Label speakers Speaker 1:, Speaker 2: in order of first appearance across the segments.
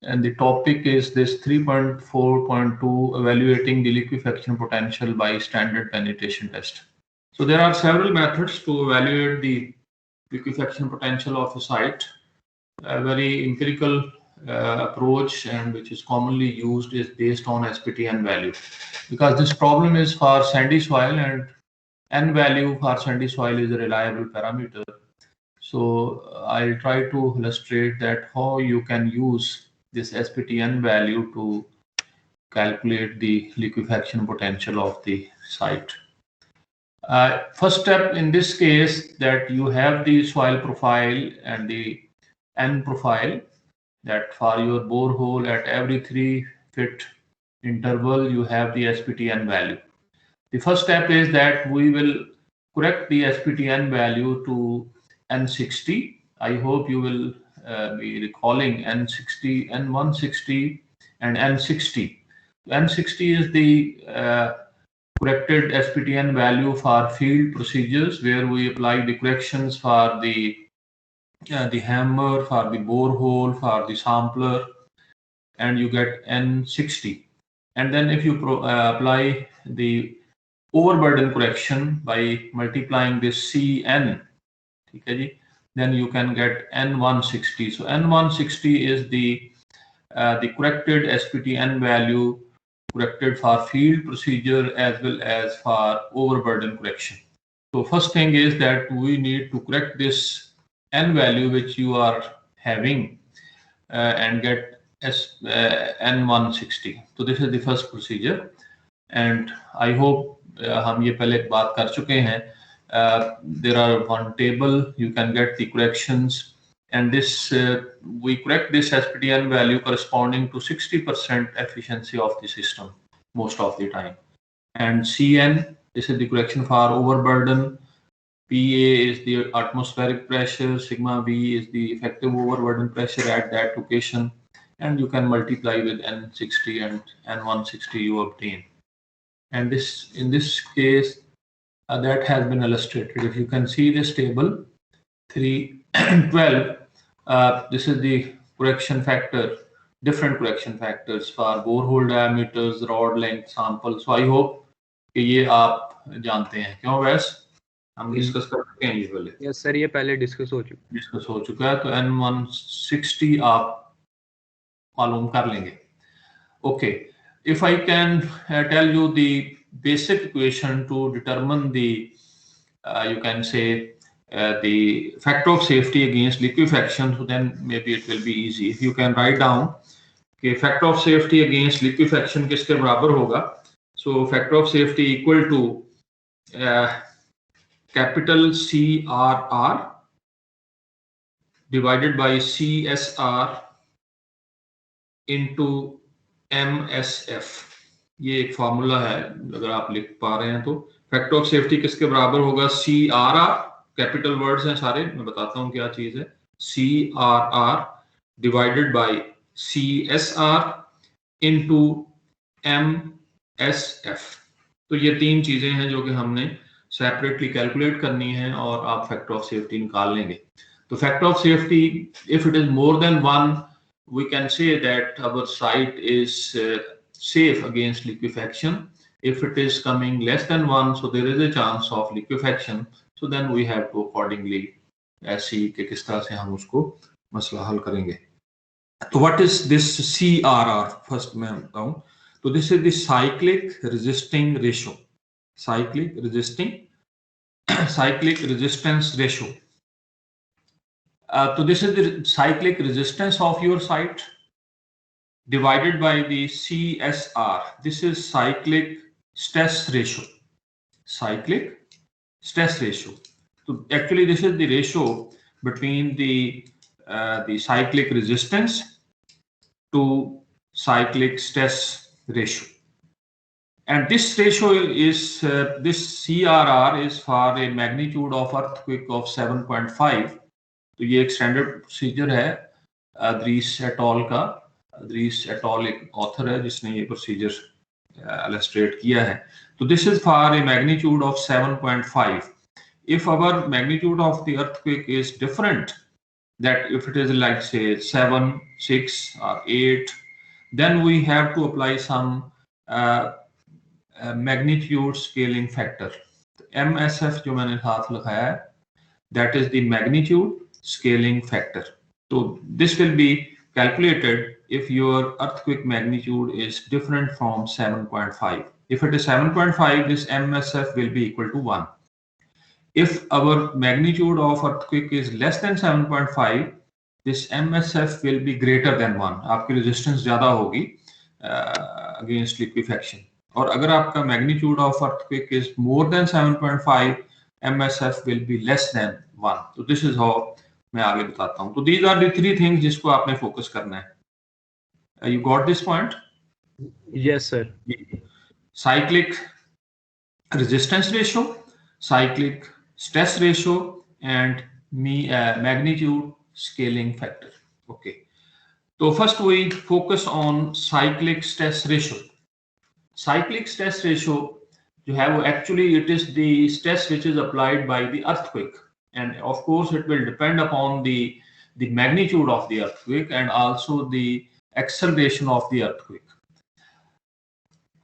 Speaker 1: and the topic is this 3.4.2 evaluating the liquefaction potential by standard penetration test. So there are several methods to evaluate the liquefaction potential of a site. A very empirical approach and which is commonly used is based on SPTN value, because this problem is for sandy soil and N value for sandy soil is a reliable parameter. So I'll try to illustrate that how you can use this SPTN value to calculate the liquefaction potential of the site. First step in this case, that you have the soil profile and the N profile, that for your borehole at every 3 feet interval you have the SPTN value. The first step is that we will correct the SPTN value to N60. I hope you will be recalling N60, N160 and N60. N60 is the corrected SPTN value for field procedures, where we apply the corrections for the hammer, for the borehole, for the sampler, and you get N60. And then if you apply the overburden correction by multiplying this Cn, then you can get N160. So N160 is the corrected SPTN value corrected for field procedure as well as for overburden correction. So first thing is that we need to correct this N value which you are having and get N160. So this is the first procedure, and I hope हम ये पहले बात कर चुके हैं. There are one table, you can get the corrections, and this we correct this SPTN value corresponding to 60% efficiency of the system most of the time. And Cn, this is the correction for overburden. Pa is the atmospheric pressure, sigma V is the effective overburden pressure at that location, and you can multiply with N60 and N160 you obtain. And this, in this case, that has been illustrated. If you can see this table 312, this is the correction factor, different correction factors for borehole diameters, rod length, sample. So I hope कि ये आप जानते हैं. क्यों वैस हम discuss कर चुके हैं ये पहले.
Speaker 2: यस सर, ये पहले डिस्कस हो
Speaker 1: चुका है. तो N160 आप मालूम कर लेंगे. Okay, if I can tell you the basic equation to determine the you can say the factor of safety against liquefaction, so then maybe it will be easy. If you can write down कि factor of safety against liquefaction किसके बराबर होगा. So factor of safety equal to capital CRR divided by CSR into MSF. ये एक formula है, अगर आप लिख पा रहे हैं तो. फैक्टर ऑफ सेफ्टी किसके बराबर होगा. CRR, कैपिटल वर्ड्स हैं सारे, मैं बताता हूं क्या चीज है. CRR divided by CSR into MSF. तो ये तीन चीजें हैं जो कि हमने सेपरेटली कैलकुलेट करनी है और आप फैक्टर ऑफ सेफ्टी निकाल लेंगे. तो factor of safety, if it is more than 1, we can say that our site is safe against liquefaction. If it is coming less than 1, so there is a chance of liquefaction. So then we have to accordingly see कि किस तरह से हम उसको मसला हल करेंगे. तो what is this CRR? First मैं बताऊं. तो this is the cyclic resisting ratio. Cyclic resistance ratio. So this is the cyclic resistance of your site divided by the CSR. This is cyclic stress ratio. Cyclic stress ratio. So actually this is the ratio between the cyclic resistance to cyclic stress ratio. And this ratio is, this CRR is for a magnitude of earthquake of 7.5. तो ये एक standard procedure है द्रीस atoll का. द्रीस atoll एक author है जिसने ये procedure illustrate किया है. तो this is for a magnitude of 7.5. If our magnitude of the earthquake is different, that if it is like say 7, 6 or 8, then we have to apply some magnitude scaling factor. MSF जो मैंने साथ लिखाया है, that is the magnitude scaling factor. So this will be calculated if your earthquake magnitude is different from 7.5. If it is 7.5, this MSF will be equal to 1. If our magnitude of earthquake is less than 7.5, this MSF will be greater than 1. आपकी resistance ज़्यादा होगी against liquefaction. और अगर आपका magnitude of earthquake is more than 7.5, MSF will be less than 1. So this is how मैं आगे बताता हूँ. तो these are the 3 things जिसको आपने focus करना है. You got this point?
Speaker 2: Yes, sir.
Speaker 1: Cyclic resistance ratio, cyclic stress ratio, and magnitude scaling factor. Okay. So first we focus on cyclic stress ratio. Cyclic stress ratio, you have actually it is the stress which is applied by the earthquake, and of course it will depend upon the magnitude of the earthquake and also the acceleration of the earthquake.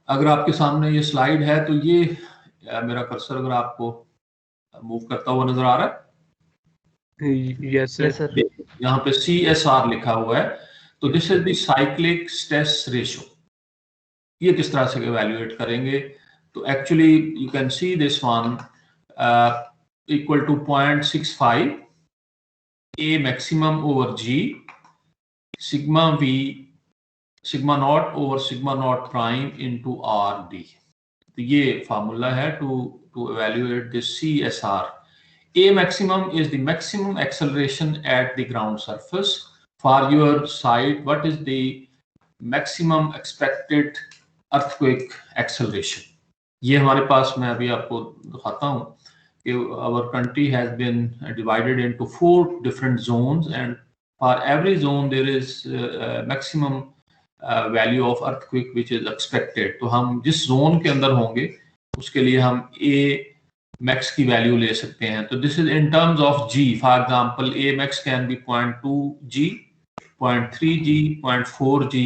Speaker 1: अगर आपके सामने ये slide है तो ये मेरा cursor अगर आपको मूव करता हुआ नजर आ रहा है?
Speaker 2: Yes, sir.
Speaker 1: यहाँ पे CSR लिखा हुआ है, तो this is the cyclic stress ratio. ये किस तरह से इवैल्यूएट करेंगे? तो actually you can see this one equal to 0.65 A maximum over G sigma V sigma naught over sigma naught prime into RD. तो ये फार्मूला है to evaluate this CSR. A maximum is the maximum acceleration at the ground surface. For your site, what is the maximum expected earthquake acceleration? ये हमारे पास मैं अभी आपको दिखाता हूँ कि our country has been divided into 4 different zones, and for every zone there is maximum value of earthquake which is expected. तो हम जिस zone के अंदर होंगे उसके लिए हम A max की वैल्यू ले सकते हैं. तो this is in terms of G. For example A max can be 0.2 G, 0.3 G, 0.4 G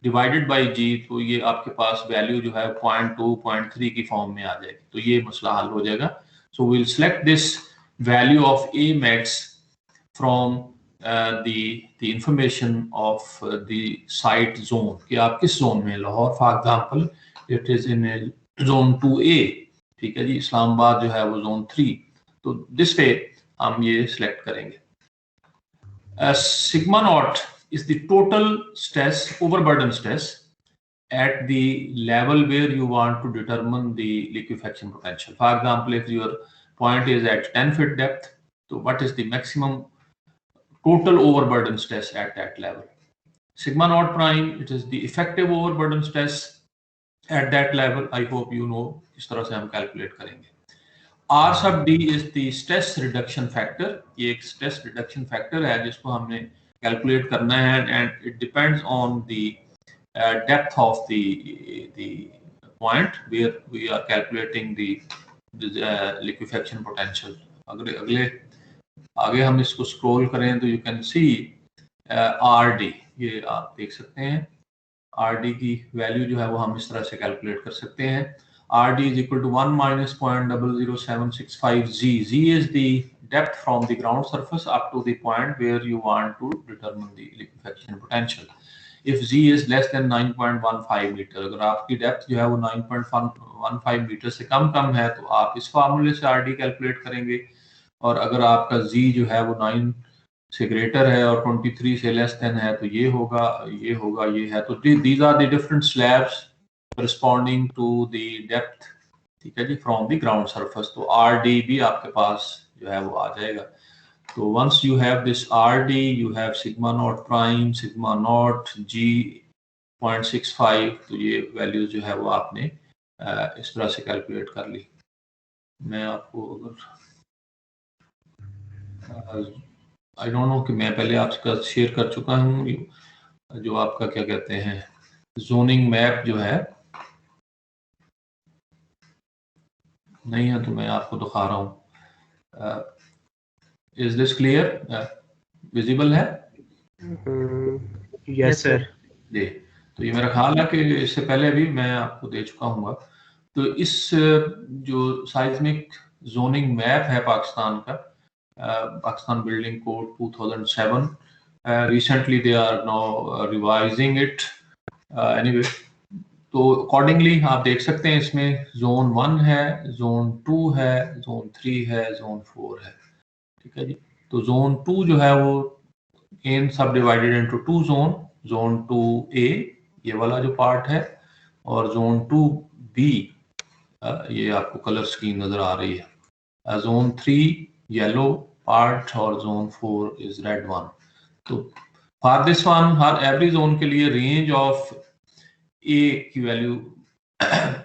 Speaker 1: divided by G. तो ये आपके पास वैल्यू जो है 0.2, 0.3 की फॉर्म में आ जाएगी. तो ये मसला हल हो जाएगा. So we will select this value of A max from the information of the site zone कि आप किस जोन में. Lahore for example it is in zone 2A. ठीक है जी. इस्लामाबाद जो है वो जोन 3. तो दिस पे हम ये सिलेक्ट करेंगे. Sigma not is the total stress, overburden stress at the level where you want to determine the liquefaction potential. For example, if your point is at 10 feet depth, so what is the maximum total overburden stress at that level? Sigma naught prime, it is the effective overburden stress at that level. I hope you know किस तरह से हम calculate करेंगे. R sub D is the stress reduction factor. ये एक stress reduction factor है जिसको हमने कैलकुलेट करना है, and it depends on the depth of the point where we are calculating the liquefaction potential. अगले आगे हम इसको स्क्रॉल करें तो you can see RD. ये आप देख सकते हैं RD की वैल्यू जो है वो हम इस तरह से कैलकुलेट कर सकते हैं. RD is equal to 1 minus 0.00765 Z. Z is the depth from the ground surface up to the point where you want to determine the liquefaction potential. If Z is less than 9.15 meter, अगर आपकी depth जो है वो 9.15 metre से कम है तो आप इस फार्मूले से RD कैलकुलेट करेंगे. और अगर आपका Z जो है वो 9 से ग्रेटर है और 23 से लेस देन है तो ये होगा, ये है. तो these are the different slabs corresponding to the depth. ठीक है जी, from the ground surface. तो RD भी आपके पास जो है वो आ जाएगा. तो once you have this RD, you have sigma naught prime, sigma naught G 0.65. तो ये वैल्यूज जो है वो आपने इस तरह से कैलकुलेट कर ली. मैं आपको अगर आई डोंट नो कि मैं पहले आपका शेयर कर चुका हूँ जो आपका क्या कहते हैं जोनिंग मैप जो है, नहीं है तो मैं आपको दिखा रहा हूँ. Is this clear? विजिबल है?
Speaker 2: Yes sir.
Speaker 1: जी, तो ये मेरा ख्याल है कि इससे पहले भी मैं आपको दे चुका हूँ। तो इस जो साइज्मिक जोनिंग मैप है पाकिस्तान का, Pakistan building code 2007, recently they are now revising it anyway. तो अकॉर्डिंगली आप देख सकते हैं इसमें जोन 1 है, जोन 2 है, जोन 3 है, जोन 4 है। ठीक है जी। तो जोन 2 जो है वो इन सब divided into 2 zone, zone 2A ये वाला जो पार्ट है, और जोन 2B ये आपको कलर स्कीम नजर आ रही है। जोन 3 येलो पार्ट और जोन 4 इज रेड वन। तो फॉर दिस वन, हर एवरी जोन के लिए रेंज ऑफ ए की value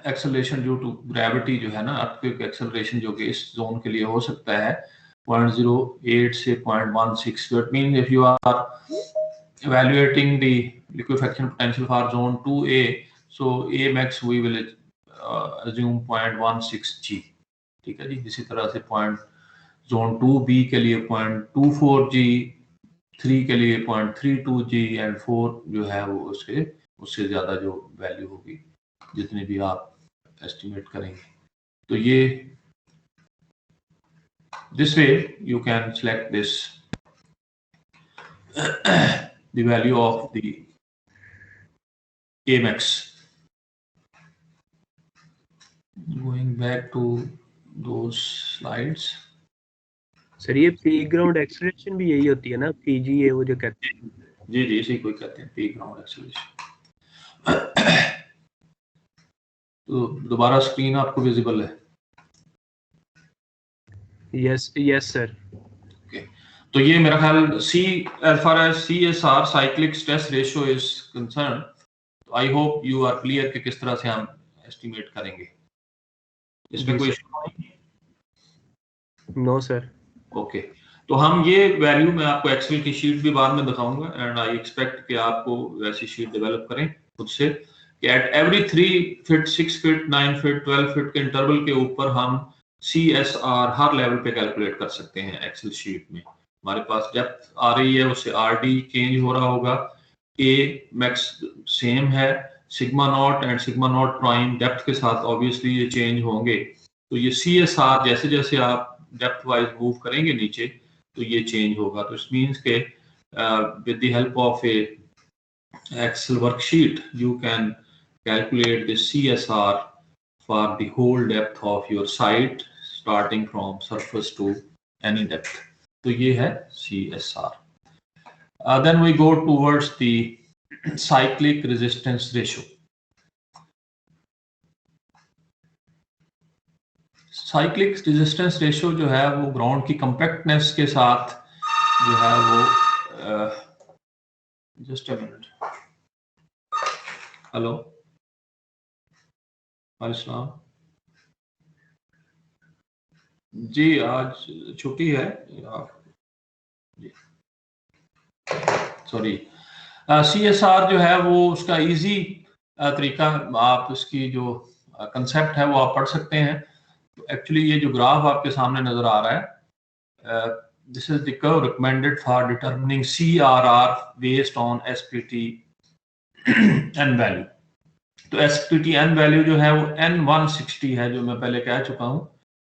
Speaker 1: acceleration due to gravity जो है ना, अर्थक्वेक एक्सेलरेशन जो कि इस जोन के लिए हो सकता है 0.08 से 0.16। So it means if you are evaluating the liquefaction potential for zone 2A, so A max we will assume 0.16 G। ठीक है जी। इसी तरह से जोन 2B के लिए 0.24 G, 3 के लिए 0.32 G एंड 4 जो है वो उससे ज्यादा जो वैल्यू होगी जितनी भी आप एस्टिमेट करेंगे। तो ये this way you can select this the value of the Amex। Going back to those slides।
Speaker 2: Sir ये पी ग्राउंड एक्सेलरेशन भी यही होती है ना, पीजीए वो जो कहते हैं?
Speaker 1: जी जी, इसी को कहते हैं पी ग्राउंड एक्सेलरेशन। तो दोबारा स्क्रीन आपको विजिबल है?
Speaker 2: Yes sir.
Speaker 1: ओके, तो ये मेरा ख्याल as far as CSR cyclic stress ratio is concerned, I hope you are clear कि किस तरह से हम एस्टिमेट करेंगे। इसमें कोई इशू नहीं?
Speaker 2: No sir.
Speaker 1: ओके, तो हम ये वैल्यू मैं आपको एक्सेल की शीट भी बाद में दिखाऊंगा एंड आई एक्सपेक्ट कि आपको वैसी शीट डेवलप करें खुद से कि at every 3 feet 6 feet 9 feet 12 feet के इंटरवल के ऊपर हम CSR हर लेवल पे कैलकुलेट कर सकते हैं। एक्सेल शीट में हमारे पास डेप्थ आ रही है, उससे RD चेंज हो रहा होगा, A मैक्स सेम है, sigma not and sigma naught prime depth के साथ ऑब्वियसली ये चेंज होंगे। तो ये CSR जैसे जैसे आप डेप्थ वाइज मूव करेंगे नीचे तो ये चेंज होगा। तो इट मींस के with the help of a Excel worksheet you can calculate the CSR for the whole depth of your site starting from surface to any depth। तो ये है CSR। Then we go towards the cyclic resistance ratio। Cyclic resistance ratio जो है वो ground की compactness के साथ जो है वो जस्ट अ मिनट। हेलो अस्सलाम जी, आज छुट्टी है सॉरी। CSR जो है वो उसका इजी तरीका, आप उसकी जो कंसेप्ट है वो आप पढ़ सकते हैं। एक्चुअली ये जो ग्राफ आपके सामने नजर आ रहा है, this is the curve recommended for determining CRR based on SPT n value. तो SPT n वैल्यू जो है वो N160 है, जो मैं पहले कह चुका हूं।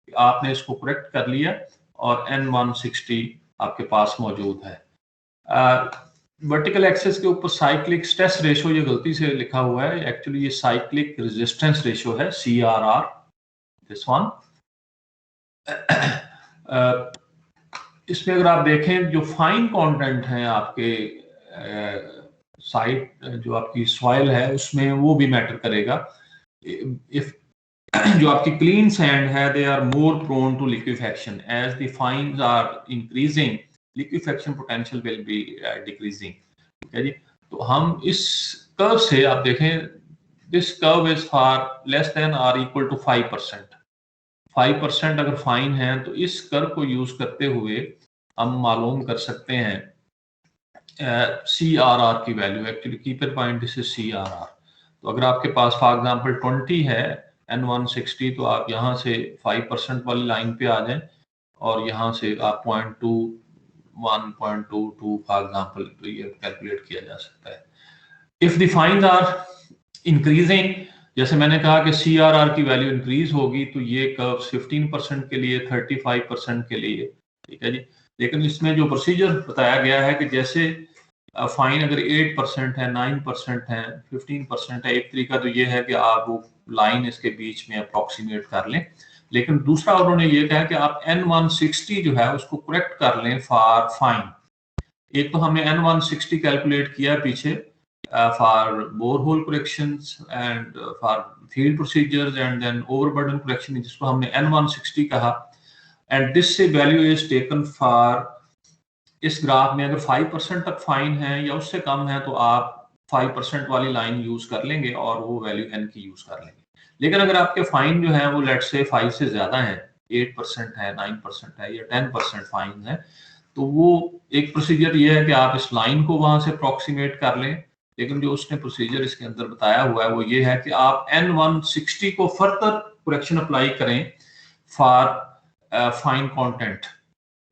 Speaker 1: आपने इसको करेक्ट कर लिया और N160 आपके पास मौजूद है। वर्टिकल एक्सिस के ऊपर साइक्लिक स्ट्रेस रेशियो ये गलती से लिखा हुआ है, एक्चुअली ये साइक्लिक रेजिस्टेंस रेशियो है CRR, दिस वन। इसमें अगर आप देखें जो फाइन कंटेंट है आपके साइट जो आपकी सॉइल है उसमें वो भी मैटर करेगा। इफ जो आपकी क्लीन सैंड है they are more prone to liquefaction, as the fines are increasing liquefaction potential will be decreasing. ठीक है जी। तो हम इस कर्व से आप देखें, this curve is for less than or equal to 5%। 5% अगर फाइन है तो इस कर्व को यूज करते हुए हम मालूम कर सकते हैं CRR की value. Actually keep in mind this is CRR। तो अगर आपके पास फॉर एग्जांपल 20 है N160, तो आप यहाँ से 5% वाली लाइन पे आ जाएं और यहाँ से आप 0.2 1.22 फॉर एग्जांपल, तो ये कैलकुलेट किया जा सकता है। If the fines are increasing, जैसे मैंने कहा कि CRR की वैल्यू इंक्रीज होगी तो ये कर्व्स 15% के लिए, 35% के लिए, ठीक है जी। लेकिन इसमें जो प्रोसीजर बताया गया है कि जैसे फाइन अगर 8% है, 9% है, 15% है, एक तरीका तो ये है कि आप वो लाइन इसके बीच में अप्रोक्सीमेट कर लें। लेकिन दूसरा उन्होंने ये कहा कि आप N160 जो है उसको करेक्ट कर लें फॉर फाइन। एक तो हमने N160 कैलकुलेट किया पीछे for borehole corrections and for field procedures and then overburden correction, जिसको हमने N160 कहा। एंड दिस से वैल्यू इज टेकन फॉर, इस ग्राफ में अगर 5% तक फाइन है या उससे कम है तो आप 5% वाली लाइन यूज कर लेंगे और वो वैल्यू N की यूज कर लेंगे। लेकिन अगर आपके फाइन जो है वो लेट से 5 से ज्यादा है, 8% है, 9% है या 10% फाइन है, तो वो एक प्रोसीजर ये है कि आप इस लाइन को वहां से अप्रोक्सीमेट कर लें। लेकिन जो उसने प्रोसीजर इसके अंदर बताया हुआ है वो ये है कि आप N160 को फर्दर करेक्शन अप्लाई करें फॉर फाइन कंटेंट।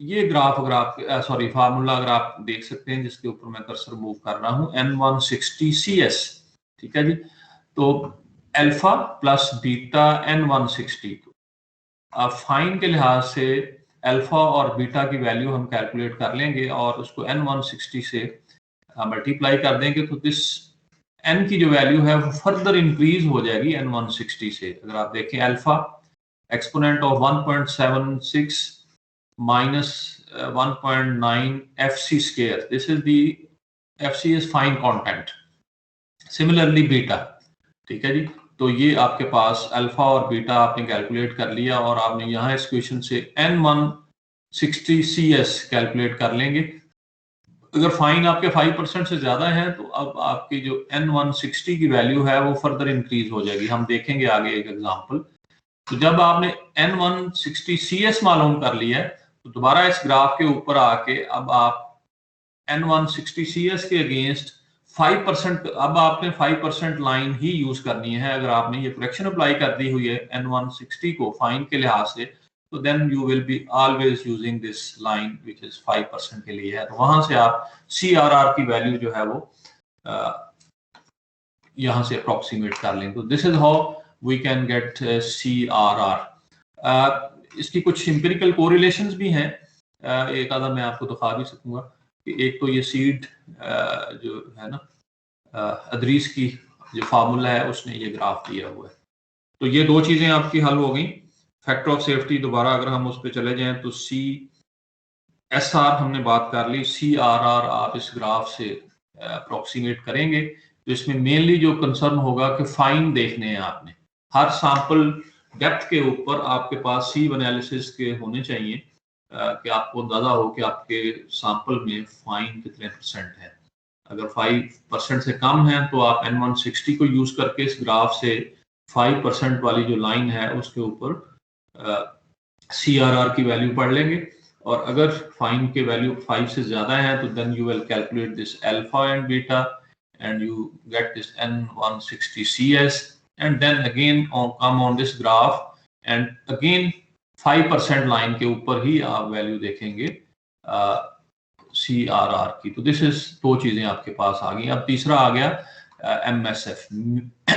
Speaker 1: ये ग्राफ अगर आप सॉरी फार्मूला अगर आप देख सकते हैं जिसके ऊपर मैं कर्सर मूव कर रहा हूं, N160CS, ठीक है जी। तो alpha plus beta N160, fine के लिहाज से अल्फा और बीटा की वैल्यू हम कैलकुलेट कर लेंगे और उसको N160 से मल्टीप्लाई कर देंगे तो दिस N की जो वैल्यू है वो फर्दर इंक्रीज हो जाएगी N160 से। अगर आप देखें alpha exponent of 1.76 minus 1.9 FC square. This is the FC is fine content. Similarly beta, ठीक है जी। तो ये आपके पास अल्फा और बीटा आपने कैलकुलेट कर लिया और आपने यहाँ इस क्वेश्चन से N160 CS कैलकुलेट कर लेंगे। अगर फाइन आपके 5% से ज्यादा है तो अब आपकी जो N160 की वैल्यू है वो फर्दर इंक्रीज हो जाएगी। हम देखेंगे आगे एक एग्जांपल। तो जब आपने N160 CS मालूम कर लिया है तो दोबारा इस ग्राफ के ऊपर आके अब आप N160 CS के अगेंस्ट 5%, अब आपने 5% लाइन ही यूज करनी है। अगर आपने ये करेक्शन अप्लाई कर दी हुई है N160 को फाइन के लिहाज से, तो then you will be always using this line which is 5% के लिए है। तो वहां से आप CRR की वैल्यू जो है वो यहां से अप्रोक्सीमेट कर लें। तो this is how we can get CRR। इसकी कुछ एम्पिरिकल कोरिलेशंस भी हैं, एक आधा मैं आपको दिखा भी सकूंगा कि एक तो ये सीड जो है ना अदरीस की जो फार्मूला है उसने ये ग्राफ दिया हुआ है। तो ये दो चीजें आपकी हल हो गई। फैक्टर ऑफ सेफ्टी दोबारा अगर हम उस पर चले जाएं तो CSR हमने बात कर ली, CRR आप इस ग्राफ से अप्रोक्सीमेट करेंगे। तो इसमें मेनली जो कंसर्न होगा कि फाइन देखने हैं आपने, हर सैंपल डेप्थ के ऊपर आपके पास सीव एनालिसिस के होने चाहिए कि आपको अंदाजा हो कि आपके सैंपल में फाइन कितने परसेंट है। अगर 5% से कम है तो आप N160 को यूज करके इस ग्राफ से 5% वाली जो लाइन है उसके ऊपर CRR की वैल्यू पढ़ लेंगे और अगर फाइन के वैल्यू 5 से ज्यादा है तो then you will calculate this alpha and beta and you get this N160 CS and then again come on this graph and again 5% line के ऊपर ही आप वैल्यू देखेंगे CRR की। तो दिस इज दो चीजें आपके पास आ गई। अब तीसरा आ गया MSF,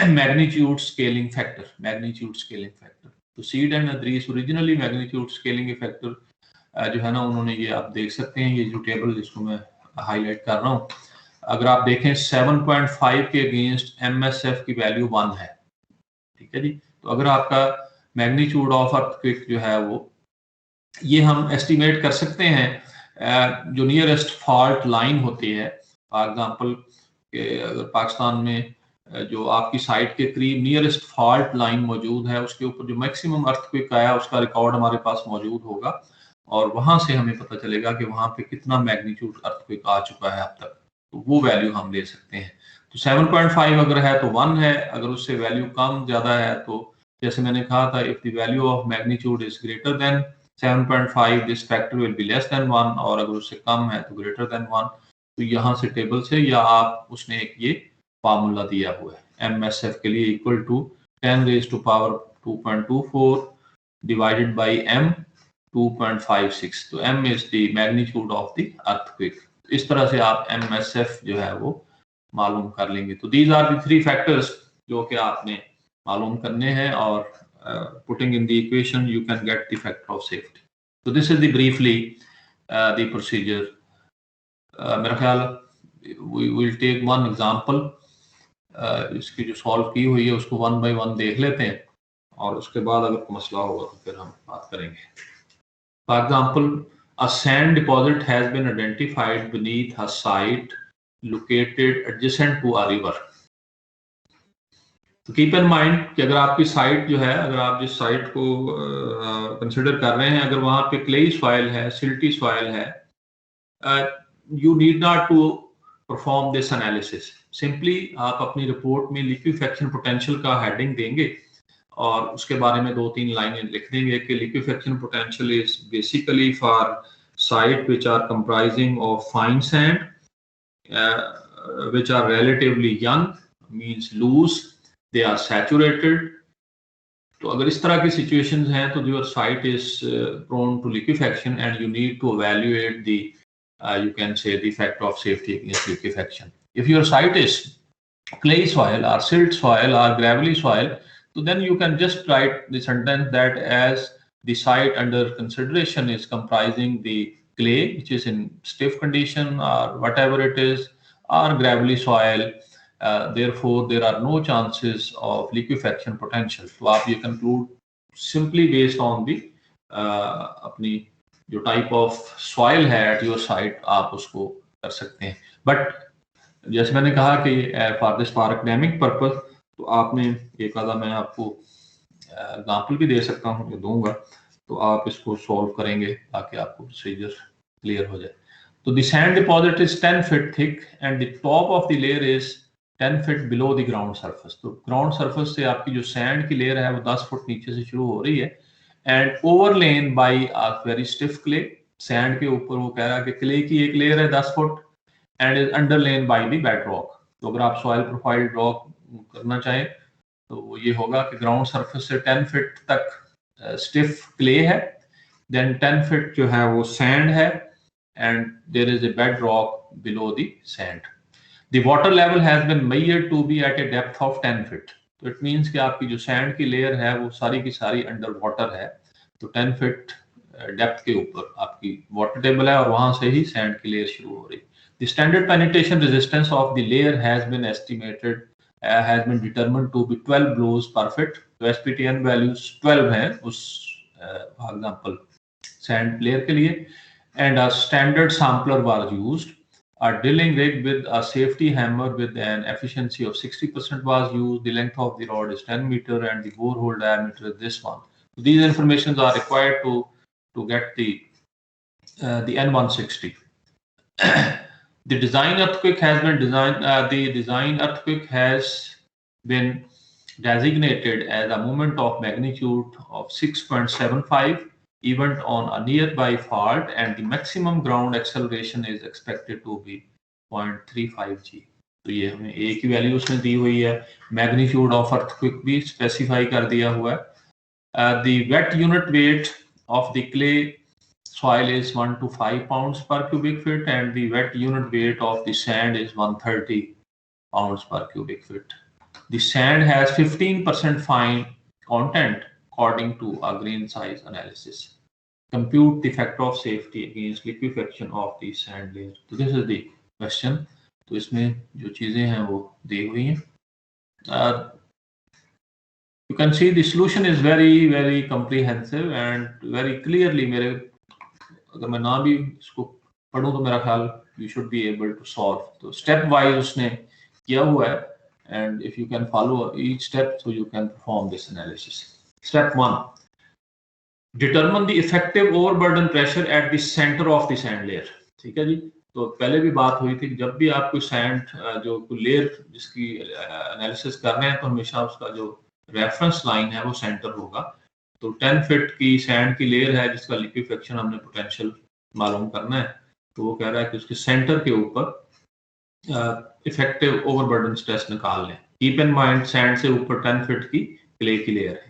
Speaker 1: magnitude scaling factor. Magnitude scaling factor तो Seed and Idriss originally magnitude scaling factor जो है ना उन्होंने ये आप देख सकते हैं, ये जो टेबल जिसको मैं हाईलाइट कर रहा हूँ, अगर आप देखें 7.5 के अगेंस्ट MSF की वैल्यू 1 है, ठीक है जी। तो अगर आपका मैग्नीट्यूड ऑफ अर्थक्वेक जो है वो ये हम एस्टिमेट कर सकते हैं जो नियरेस्ट फॉल्ट लाइन होती है। फॉर एग्जांपल अगर पाकिस्तान में जो आपकी साइट के करीब नियरेस्ट फॉल्ट लाइन मौजूद है उसके ऊपर जो मैक्सिमम अर्थक्वेक आया उसका रिकॉर्ड हमारे पास मौजूद होगा और वहां से हमें पता चलेगा कि वहां पे कितना मैग्नीट्यूड अर्थक्वेक आ चुका है अब तक, तो वो वैल्यू हम ले सकते हैं। तो 7.5 अगर है तो 1 है, अगर उससे वैल्यू कम ज्यादा है तो जैसे मैंने कहा था if the value of magnitude is greater than 7.5 this factor will be less than 1 और अगर उससे कम है तो ग्रेटर देन 1। तो यहाँ से टेबल से या आप उसने एक ये फार्मूला दिया हुआ है MSF के लिए equal to 10 raised to power 2.24 divided by M 2.56, तो m is the magnitude of the earthquake. इस तरह से आप MSF जो है वो मालूम कर लेंगे। तो दीज आर द 3 फैक्टर्स जो कि आपने मालूम करने हैं, और putting in the equation you can get the factor of safety. तो this is the briefly the procedure. मेरा ख्याल we will take one example, इसकी जो सॉल्व की हुई है उसको 1 by 1 देख लेते हैं, और उसके बाद अगर कोई मसला होगा तो फिर हम बात करेंगे। For example, a sand deposit has been identified beneath a site located adjacent to a river. तो कीप इन माइंड कि अगर आपकी साइट जो है, अगर आप जिस साइट को कंसिडर कर रहे हैं, अगर वहां पे क्लेई सॉइल है, सिल्टी सॉइल है, you need not to perform this analysis. Simply आप अपनी रिपोर्ट में लिक्विफेक्शन पोटेंशियल का हेडिंग देंगे और उसके बारे में 2-3 लाइनें लिख देंगे कि liquefaction potential is basically for site which are comprising of fine sand which are relatively young, means loose, they are saturated. तो अगर इस तरह की situations हैं तो your site is prone to liquefaction and you need to evaluate the you can say the factor of safety against liquefaction. If your site is clay soil or silt soil or gravelly soil, so then you can just write the sentence that as the site under consideration is comprising the clay which is in stiff condition or whatever it is, or gravelly soil, therefore there are no chances of liquefaction potential. तो आप ये conclude simply based on the अपनी जो type of soil है at your site, आप उसको कर सकते हैं। बट जैसे मैंने कहा कि फॉर एकेडमिक पर्पस, तो आपने एक आधा मैं आपको एग्जाम्पल भी दे सकता हूँ, दूंगा, तो आप इसको सॉल्व करेंगे ताकि आपको प्रोसीजर क्लियर हो जाए। So the sand deposit is 10 feet thick and the top of the layer is 10 feet below the ground surface. तो ground surface से आपकी जो sand की layer है वो 10 फुट नीचे से शुरू हो रही है, and overlain by a very stiff clay. sand के ऊपर वो कह रहा है कि clay की एक layer है 10 foot and is underlain by the bedrock. तो अगर आप soil profile draw करना चाहें तो वो ये होगा कि ground surface से 10 फीट तक stiff clay है, then 10 फीट जो है वो sand है, and there is a bedrock below the sand. The water level has been measured to be at a depth of 10 feet. So it means कि आपकी जो sand की layer है वो सारी की सारी under water है, तो 10 feet depth के ऊपर आपकी water table है और वहां से ही sand की layer शुरू हो रही। The standard penetration resistance of the layer has been estimated, has been determined to be 12 blows per foot. तो SPTN values 12 है उस for example sand layer के लिए, and a standard sampler was used. A drilling rig with a safety hammer with an efficiency of 60% was used. The length of the rod is 10 meters and the borehole diameter is this one. So these informations are required to get the N160. The design earthquake has been designated as a moment of magnitude of 6.75 event on a nearby fault, and the maximum ground acceleration is expected to be 0.35 g. तो ये हमें A की value उसमें दी हुई है, magnitude of earthquake भी specify कर दिया हुआ है। The wet unit weight of the clay soil is 1 to 5 pounds per cubic feet, and the wet unit weight of the sand is 130 pounds per cubic feet. The sand has 15% fine content according to a grain size analysis. Compute the factor of safety against liquefaction of the sand layer. So this is the question. तो इसमें जो चीजें हैं वो दी हुई हैं। You can see the solution is very comprehensive and very clearly, मेरे अगर मैं ना भी इसको पढ़ूं तो मेरा ख्याल you should be able to solve. तो step wise उसने किया हुआ है, and if you can follow each step, so you can perform this analysis. Step 1. Determine the effective overburden pressure at the center of the sand layer. ठीक है जी, तो पहले भी बात हुई थी, जब भी आप कोई सैंड जो कोई लेयर जिसकी एनालिसिस कर रहे हैं तो हमेशा उसका जो रेफरेंस लाइन है वो सेंटर होगा। तो 10 फीट की सैंड की लेयर है जिसका लिक्विफेक्शन हमने पोटेंशियल मालूम करना है, तो वो कह रहा है कि उसके सेंटर के ऊपर इफेक्टिव ओवरबर्डन स्ट्रेस निकाल लें। कीप इन माइंड सैंड से ऊपर 10 फीट की क्ले की लेयर है।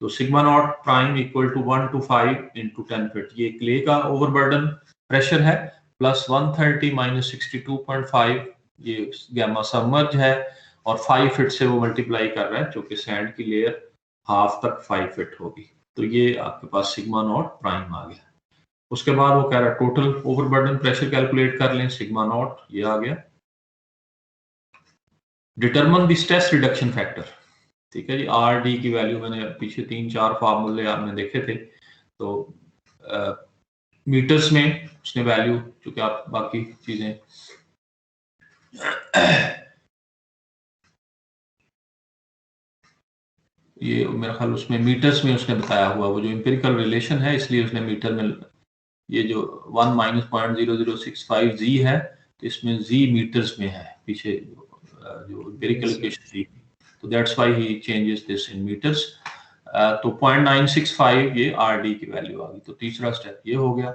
Speaker 1: तो sigma naught prime equal to 1 to 5 into 10 feet, ये क्ले का ओवरबर्डन प्रेशर है, प्लस 130 माइनस 62.5 ये गैमा सबमर्ज है, और 5 फीट से वो मल्टीप्लाई कर रहा है, जो कि सैंड की लेयर हाफ तक 5 फीट होगी। तो ये आपके पास सिग्मा नॉट प्राइम आ गया। उसके बाद वो कह रहा है टोटल ओवरबर्डन प्रेशर कैलकुलेट कर लें, सिग्मा नॉट ये आ गया। Determine the stress reduction factor, ठीक है जी। आर डी की वैल्यू मैंने पीछे 3-4 फार्मूले आपने देखे थे, तो मीटर्स में उसने वैल्यू, चूंकि आप बाकी चीजें ये मेरा ख्याल उसमें मीटर्स में उसने बताया हुआ, वो जो एम्पिरिकल रिलेशन है इसलिए उसने मीटर में, ये जो 1 माइनस 0.0065 जी है, तो इसमें जी मीटर्स में है, पीछे जो एम्पिरिकल इक्वेशन थी, तो that's why he changes this in meters. तो 0.965 ये आर डी की वैल्यू आ गई। तो तीसरा स्टेप ये हो गया।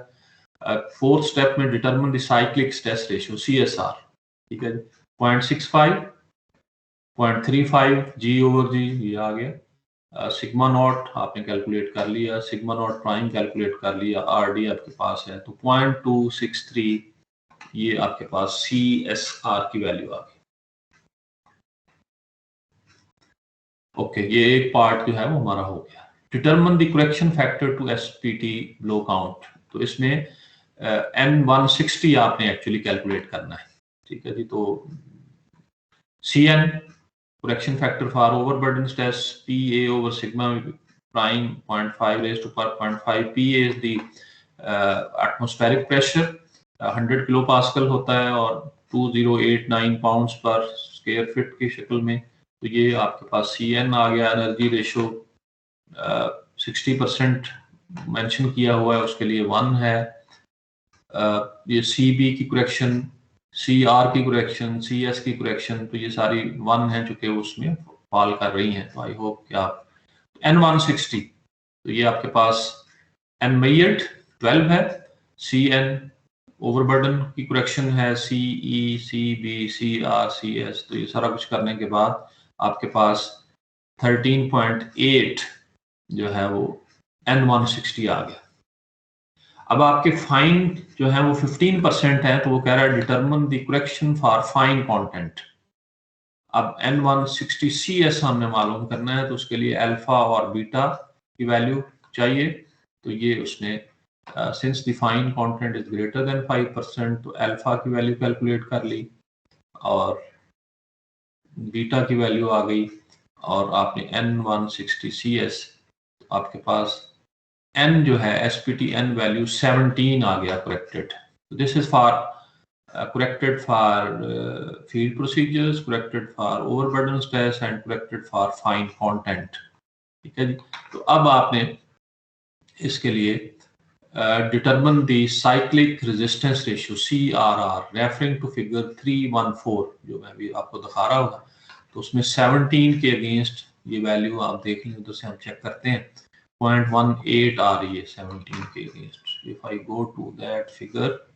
Speaker 1: फोर्थ स्टेप में determine the cyclic stress ratio CSR, ठीक है जी। 0.65, 0.35 जी ओवर जी ये आ गया। सिग्मा नॉट आपने कैलकुलेट कर लिया, सिग्मा नॉट प्राइम कैलकुलेट कर लिया, आर डी आपके पास है, तो 0.263 ये आपके पास CSR की वैल्यू आ गई। ओके, ये एक पार्ट जो है वो हमारा हो गया। Determine the correction factor to SPT blow count, तो इसमें N160 आपने एक्चुअली कैलकुलेट करना है, ठीक है जी। तो CN correction factor for overburden stress, PA over sigma prime 0.5 raised to 0.5, PA is the atmospheric pressure, 100 kilopascal होता है और 2089 पाउंड्स पर स्क्वायर फीट की शक्ल में। तो ये आपके पास CN आ गया। एनर्जी रेशो 60% मेंशन किया हुआ है, उसके लिए 1 है। ये CB की करेक्शन, CR की करेक्शन, CS की करेक्शन, तो ये सारी 1 है चूंकि उसमें फॉल कर रही हैं। तो आई होप कि आप N160, तो ये आपके पास N मेजर्ड 12 है, CN ओवरबर्डन की करेक्शन है, CE, CB, CR, CS, तो ये सारा कुछ करने के बाद आपके पास 13.8 जो है वो N160 आ गया। अब आपके फाइन जो है वो 15% है, तो वो कह रहा है determine the correction for fine content. अब N160 CS हमने मालूम करना है, तो उसके लिए अल्फा और बीटा की वैल्यू चाहिए। तो ये उसने since the fine content is greater than 5%, तो अल्फा की वैल्यू कैलकुलेट कर ली और बीटा की वैल्यू आ गई, और आपने N160 CS, तो आपके पास N जो है SPT N वैल्यू 17 आ गया corrected. This is for corrected for field procedures, corrected for overburden stress and corrected for fine content, ठीक है जी। तो अब आपने इसके लिए determine the cyclic resistance ratio CRR referring to figure 314 जो मैं भी आपको दिखा रहा हूँ, तो उसमें 17 के अगेंस्ट ये वैल्यू आप देख लें, तो से हम चेक करते हैं 0.18 आ रही है 17 के against. If I go to that figure,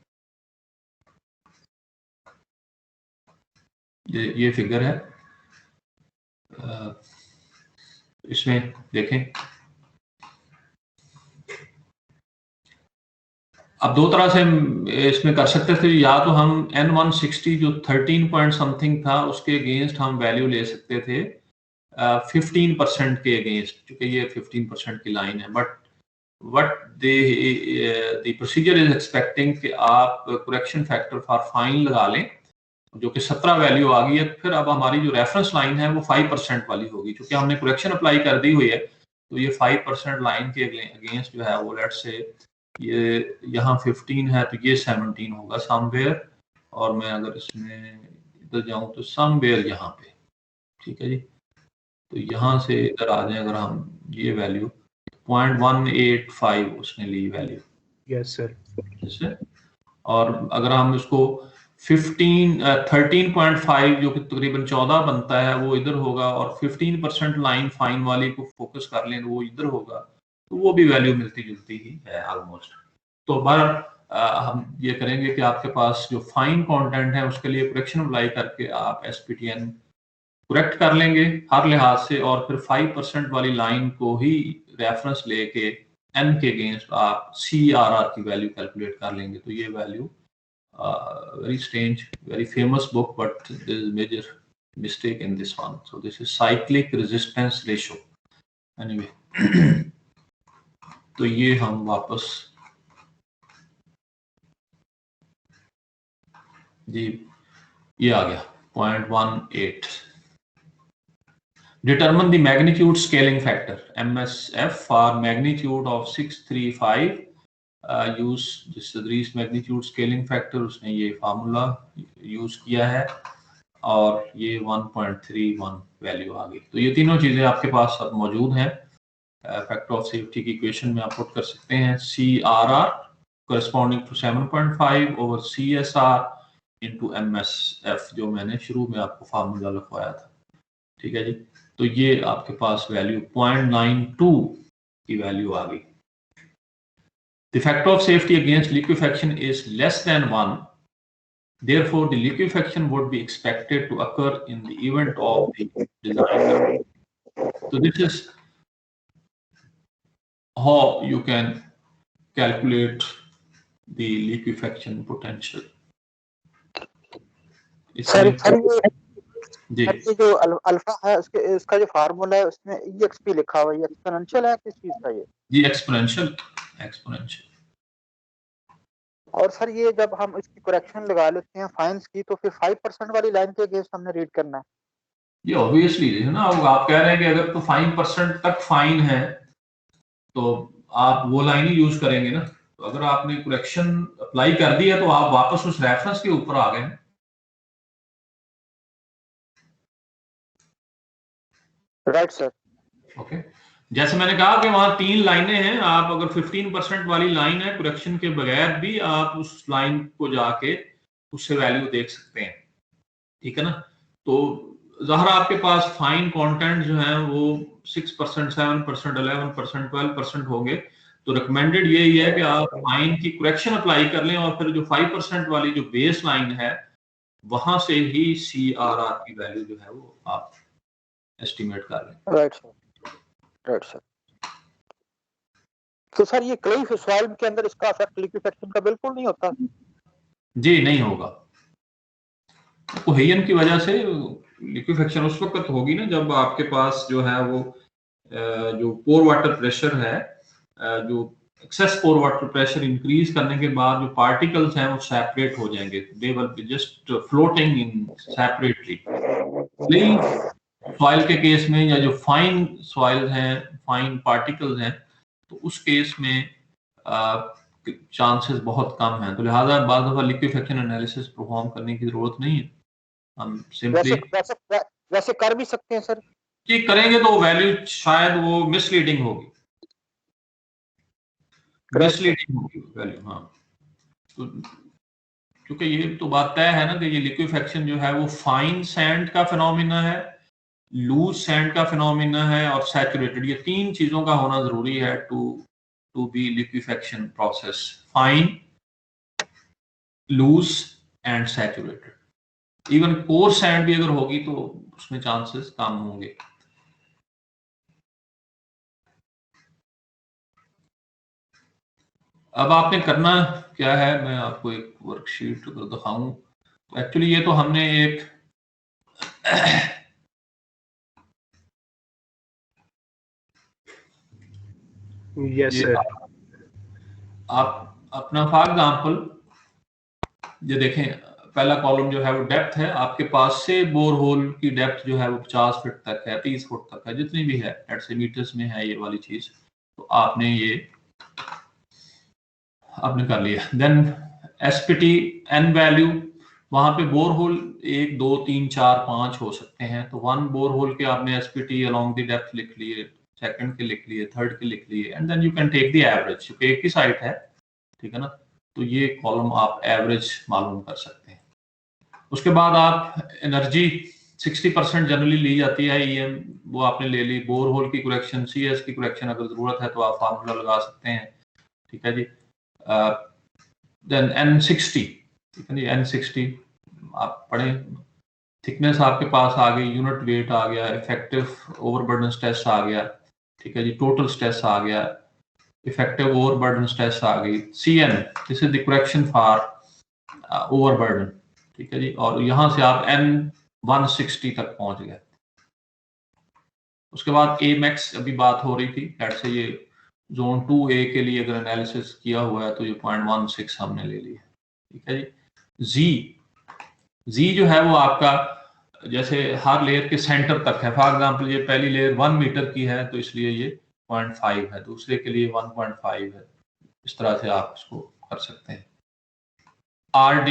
Speaker 1: ये फिगर है, इसमें देखें। अब दो तरह से इसमें कर सकते थे, या तो हम N160 जो 13 पॉइंट समथिंग था उसके अगेंस्ट हम वैल्यू ले सकते थे 15% के अगेंस्ट, क्योंकि ये 15% की लाइन है। But what the procedure is expecting कि आप करेक्शन फैक्टर फॉर फाइन लगा लें, जो कि 17 वैल्यू आ गई है। फिर अब हमारी जो रेफरेंस लाइन है वो 5% वाली होगी, क्योंकि हमने करेक्शन अप्लाई कर दी हुई है। तो ये 5% लाइन के अगेंस्ट जो है वो लेट्स से ये यहाँ 15 है, तो ये 17 होगा समवेयर, और मैं अगर इसमें इधर जाऊं तो समवेयर यहाँ पे, ठीक है जी। तो यहाँ से इधर आ जाए, अगर हम ये वैल्यू 0.185 उसने ली वैल्यू,
Speaker 2: यस सर।
Speaker 1: और अगर हम इसको 13.5 जो कि तकरीबन 14 बनता है वो इधर होगा, और 15% लाइन फाइन वाली को फोकस कर लें वो इधर होगा, तो वो भी वैल्यू मिलती जुलती ही है ऑलमोस्ट। तो बार हम ये करेंगे कि आपके पास जो फाइन कंटेंट है उसके लिए करेक्शन अप्लाई करके आप SPTN करेक्ट कर लेंगे हर लिहाज से, और फिर 5% वाली लाइन को ही रेफरेंस लेके एन के अगेंस्ट आप CRR की वैल्यू कैलकुलेट कर लेंगे। तो ये value very strange, very famous book, but there is major mistake in this one. So this is cyclic resistance ratio. Anyway, तो ये हम वापस जी ये आ गया 0.18. Determine the magnitude scaling factor MSF for magnitude of 635. Use जिस रीस magnitude scaling factor उसने ये formula use किया है और ये 1.31 वैल्यू आ गई। तो ये तीनों चीजें आपके पास अब मौजूद हैं। फैक्टर ऑफ सेफ्टी की इक्वेशन में आप पुट कर सकते हैं CRR corresponding to 7.5 over CSR into MSF, जो मैंने शुरू में आपको फार्मूला लिखवाया था। ठीक है जी, तो ये आपके पास वैल्यू 0.92 की वैल्यू आ गई। The factor of safety against liquefaction is less than 1. Therefore, the liquefaction would be expected to occur in the event of the design. So this is how you can calculate the liquefaction potential.
Speaker 3: Sir
Speaker 1: जी
Speaker 3: ये जो alpha है इसका जो formula है उसमें EXP लिखा हुआ है, एक्सपोनेंशियल है किस चीज का ये?
Speaker 1: जी एक्सपोनेंशियल।
Speaker 3: और सर ये जब हम इसकी करेक्शन लगा लेते हैं फाइन्स की, तो फिर 5% वाली लाइन के अगेंस्ट हमने रीड करना है।
Speaker 1: ये ऑब्वियसली है ना, आप कह रहे हैं कि अगर तो 5% तक फाइन है तो आप वो लाइन ही यूज करेंगे ना। तो अगर आपने करेक्शन अप्लाई कर दी है तो आप वापस उस रेफरेंस के ऊपर आ गए।
Speaker 3: Right sir.
Speaker 1: ओके, जैसे मैंने कहा कि वहां 3 लाइनें हैं, आप अगर 15% वाली लाइन है करेक्शन के बगैर भी आप उस लाइन को जाके उससे वैल्यू देख सकते हैं। ठीक है ना, तो ज़ाहिर आपके पास फाइन कंटेंट जो है वो 6%, 7%, 11%, 12% होंगे। तो रिकमेंडेड यही है कि आप फाइन की करेक्शन अप्लाई कर लें और फिर जो 5% वाली जो बेस लाइन है वहां से ही CRR की वैल्यू जो है वो आप एस्टिमेट कर लें।
Speaker 3: Right sir, right sir. तो सर ये क्ले सॉइल के अंदर इसका इफेक्ट लिक्विफेक्शन का बिल्कुल नहीं होता? जी
Speaker 1: नहीं होगा। कोहेजन की वजह से लिक्विफेक्शन उस वक्त होगी ना जब आपके पास जो है वो जो पोर वाटर प्रेशर है, जो एक्सेस पोर वाटर प्रेशर इंक्रीज करने के बाद जो पार्टिकल्स हैं वो सेपरेट हो जाएंगे, they will be just floating in separately. Soil के केस में या जो फाइन सॉइल हैं, फाइन पार्टिकल्स हैं, तो उस केस में चांसेस बहुत कम हैं। तो लिहाजा बाद दफा लिक्विफेक्शन एनालिसिस परफॉर्म करने की जरूरत नहीं है। हम सिंपली
Speaker 3: वैसे कर भी सकते हैं सर
Speaker 1: कि करेंगे तो वैल्यू शायद वो मिसलीडिंग होगी, वैल्यू। हाँ, तो क्योंकि ये तो बात तय है ना कि ये लिक्विफेक्शन जो है वो फाइन सैंड का फिनोमिना है, लूज सैंड का फिनोमिना है और सैचुरेटेड। ये 3 चीजों का होना जरूरी है to be liquefaction process, fine, loose and saturated. Even coarse sand भी अगर होगी तो उसमें चांसेस कम होंगे। अब आपने करना क्या है, मैं आपको एक वर्कशीट दिखाऊं। तो एक्चुअली ये तो हमने एक
Speaker 2: यस सर।
Speaker 1: आप अपना फॉर एग्जांपल ये देखें, पहला कॉलम जो है वो डेप्थ है। आपके पास से बोरहोल की डेप्थ जो है वो 50 फीट तक है, 30 फुट तक है, जितनी भी है, लेट्स से मीटर्स में है ये वाली चीज। तो आपने ये आपने कर लिया। देन एसपीटी एन वैल्यू, वहां पे बोरहोल 1, 2, 3, 4, 5 हो सकते हैं। तो 1 बोरहोल के आपने एसपीटी अलोंग द डेप्थ लिख लिए, सेकंड के लिख लिए, थर्ड के लिख लिए, and then you can take the average, क्योंकि एक ही साइट है। ठीक है ना, तो ये कॉलम आप एवरेज मालूम कर सकते हैं। उसके बाद आप एनर्जी 60% जनरली ली जाती है EM, वो आपने ले ली। बोरहोल की करेक्शन, CS की करेक्शन अगर जरूरत है तो आप फार्मूला लगा सकते हैं। ठीक है जी। देन N60, ठीक है जी, N60 आप पढ़ें, थिकनेस आपके पास आ गई, यूनिट वेट आ गया, इफेक्टिव ओवरबर्डन स्ट्रेस आ गया, ठीक है जी, टोटल स्ट्रेस आ गया, इफेक्टिव ओवरबर्डन स्ट्रेस आ गई, CN, this is the correction for overburden, ठीक है जी, और यहां से आप N160 तक पहुंच गए। उसके बाद Amax अभी बात हो रही थी, लेट से ये जोन 2A के लिए अगर एनालिसिस किया हुआ है तो ये 0.16 हमने ले लिया, ठीक है जी। Z जो है वो आपका जैसे हर लेयर के सेंटर तक है, फॉर एग्जांपल ये पहली लेयर 1 मीटर की है तो इसलिए ये 0.5 है, दूसरे के लिए 1.5 है, इस तरह से आप इसको कर सकते हैं। RD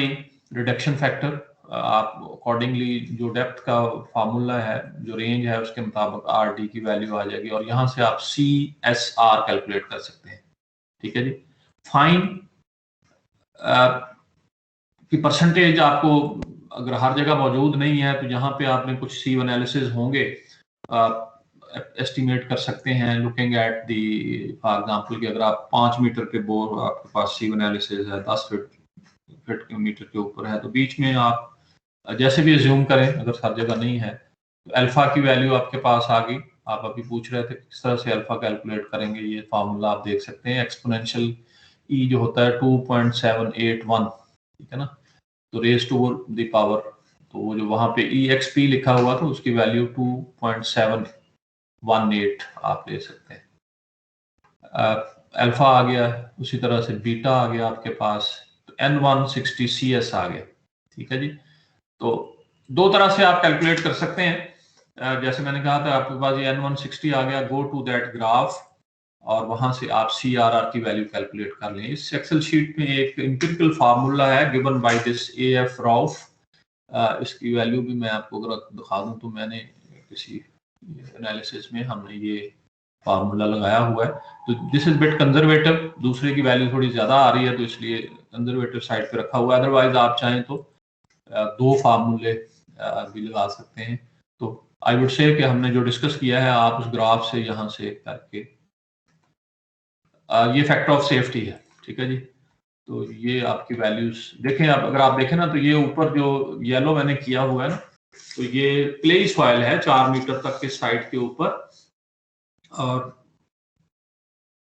Speaker 1: रिडक्शन फैक्टर, आप अकॉर्डिंगली जो डेप्थ का फार्मूला है, जो रेंज है उसके मुताबिक RD की वैल्यू आ जाएगी और यहाँ से आप CSR कैलकुलेट कर सकते हैं, ठीक है जी। फाइन की परसेंटेज आपको अगर हर जगह मौजूद नहीं है तो जहाँ पे आपने कुछ सीव एनालिसिस होंगे एस्टिमेट कर सकते हैं, looking at the for example कि अगर आप 5 मीटर के बोर आपके पास सीव एनालिसिस है, 10 फीट मीटर के ऊपर है, तो बीच में आप जैसे भी एज्यूम करें, अगर हर जगह नहीं है तो अल्फा की वैल्यू आपके पास आ गई। आप अभी पूछ रहे थे किस तरह से अल्फा कैलकुलेट करेंगे, ये फार्मूला आप देख सकते हैं, एक्सपोनेंशियल ई जो होता है 2.781, ठीक है ना, तो रेज टू द पावर, तो वो जो वहां पे EXP लिखा हुआ था उसकी वैल्यू 2.718 आप ले सकते हैं। अल्फा आ गया, उसी तरह से बीटा आ गया आपके पास, तो N160 CS आ गया, ठीक है जी। तो दो तरह से आप कैलकुलेट कर सकते हैं, जैसे मैंने कहा था आपके पास ये N160 आ गया, गो टू दैट ग्राफ और वहां से आप CRR की वैल्यू कैलकुलेट कर लें। इस एक्सेल शीट में एक एम्पिरिकल फार्मूला है given by this AF Rauf, इसकी वैल्यू भी मैं आपको अगर दिखा दूं तो मैंने किसी एनालिसिस में हमने ये फार्मूला लगाया हुआ है, तो दिस इज बिट कंजर्वेटिव, दूसरे की वैल्यू थोड़ी ज्यादा आ रही है तो इसलिए कंजर्वेटिव साइड पे रखा हुआ है, अदरवाइज आप चाहें तो दो फार्मूले भी लगा सकते हैं। तो आई वुड से कि हमने जो डिस्कस किया है आप उस ग्राफ से यहाँ से करके, ये फैक्टर ऑफ सेफ्टी है, ठीक है जी। तो ये आपकी वैल्यूज देखें आप, अगर आप देखें ना तो ये ऊपर जो येलो मैंने किया हुआ है ना, तो ये क्ले सॉइल है 4 मीटर तक के साइड के ऊपर, और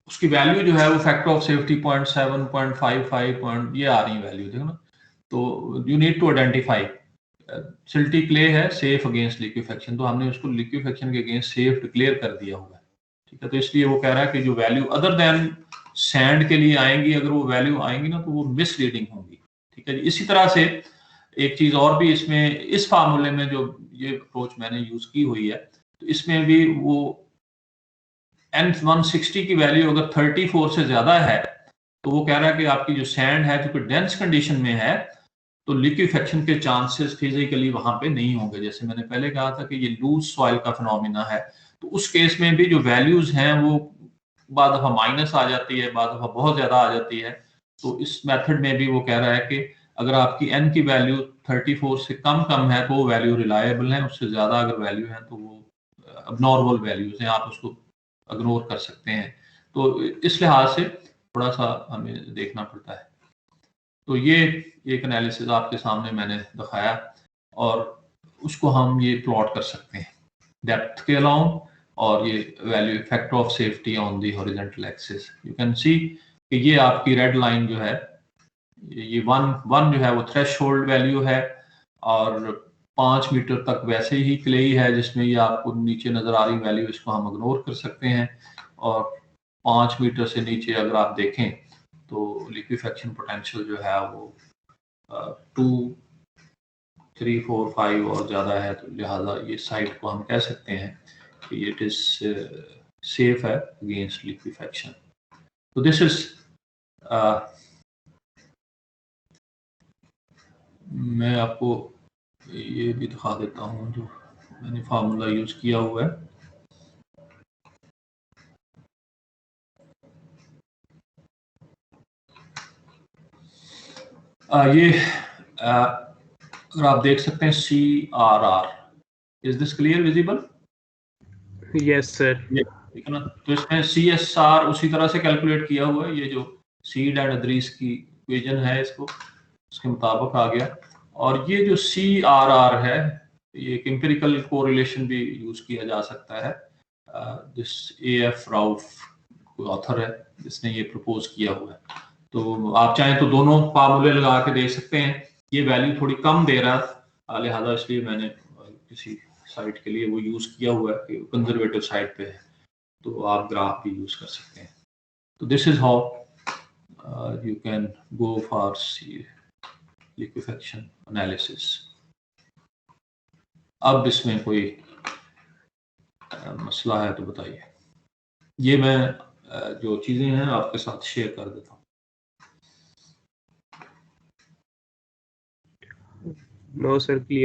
Speaker 1: उसकी वैल्यू जो है वो फैक्टर ऑफ सेफ्टी 0.7 0.55 ये आ रही वैल्यू, देखो ना। तो you need to identify, silty clay है सेफ अगेंस्ट लिक्विफेक्शन, तो हमने उसको लिक्विफेक्शन के अगेंस्ट सेफ डिक्लेयर कर दिया हुआ है, ठीक है। तो इसलिए वो कह रहा है कि जो वैल्यू अदर देन सैंड के लिए आएंगी, अगर वो वैल्यू आएंगी ना तो वो मिसलीडिंग होंगी, ठीक है जी। इसी तरह से एक चीज और भी इसमें, इस फार्मूले में जो ये अप्रोच मैंने यूज की हुई है, तो इसमें भी वो N160 की वैल्यू अगर 34 से ज्यादा है तो वो कह रहा है कि आपकी जो सैंड है जो डेंस कंडीशन में है तो लिक्विफेक्शन के चांसेस फिजिकली वहां पे नहीं होंगे। जैसे मैंने पहले कहा था कि ये लूज सॉइल का फिनोमिना है, तो उस केस में भी जो वैल्यूज हैं वो बाद दफा माइनस आ जाती है, बाद दफा बहुत ज्यादा आ जाती है। तो इस मेथड में भी वो कह रहा है कि अगर आपकी N की वैल्यू 34 से कम है तो वो वैल्यू रिलायबल है, उससे ज्यादा अगर वैल्यू है तो वो अबनॉर्मल वैल्यूज हैं, आप उसको इग्नोर कर सकते हैं। तो इस लिहाज से थोड़ा सा हमें देखना पड़ता है। तो ये एक एनालिसिस आपके सामने मैंने दिखाया और उसको हम ये प्लॉट कर सकते हैं डेप्थ के अलाउंग, और ये value factor of safety on the horizontal axis. You can सी कि ये आपकी रेड लाइन जो है ये वन जो है वो थ्रेशोल्ड वैल्यू है, और 5 मीटर तक वैसे ही क्ले है जिसमें ये आपको नीचे नजर आ रही वैल्यू, इसको हम इग्नोर कर सकते हैं। और 5 मीटर से नीचे अगर आप देखें तो लिक्विफेक्शन पोटेंशियल जो है वो 2, 3, 4, 5 और ज्यादा है, तो लिहाजा ये साइट को हम कह सकते हैं कि इट इज सेफ है अगेंस्ट लिक्विफेक्शन। तो दिस इज मैं आपको ये भी दिखा देता हूँ जो मैंने फार्मूला यूज किया हुआ है। ये अगर आप देख सकते हैं CRR, is this clear visible?
Speaker 2: Yes sir.
Speaker 1: ठीक है ना, तो इसमें CSR उसी तरह से कैलकुलेट किया हुआ है, ये जो सीड एंड अदरीस की इक्वेशन है इसको उसके मुताबिक आ गया। और ये जो CRR है ये एक एम्पिरिकल कोरिलेशन भी यूज किया जा सकता है। जिस AF राउफ कोई ऑथर है जिसने ये प्रपोज किया हुआ है, तो आप चाहें तो दोनों फार्मूले लगा के देख सकते हैं। ये वैल्यू थोड़ी कम दे रहा है, लिहाजा इसलिए मैंने किसी साइट के लिए वो यूज किया हुआ है कि कंजर्वेटिव साइड पे है, तो आप ग्राफ भी यूज कर सकते हैं। तो this is how you can go for liquefaction analysis. अब इसमें कोई मसला है तो बताइए। ये मैं जो चीजें हैं आपके साथ शेयर कर देता हूँ।
Speaker 2: No sir, clear.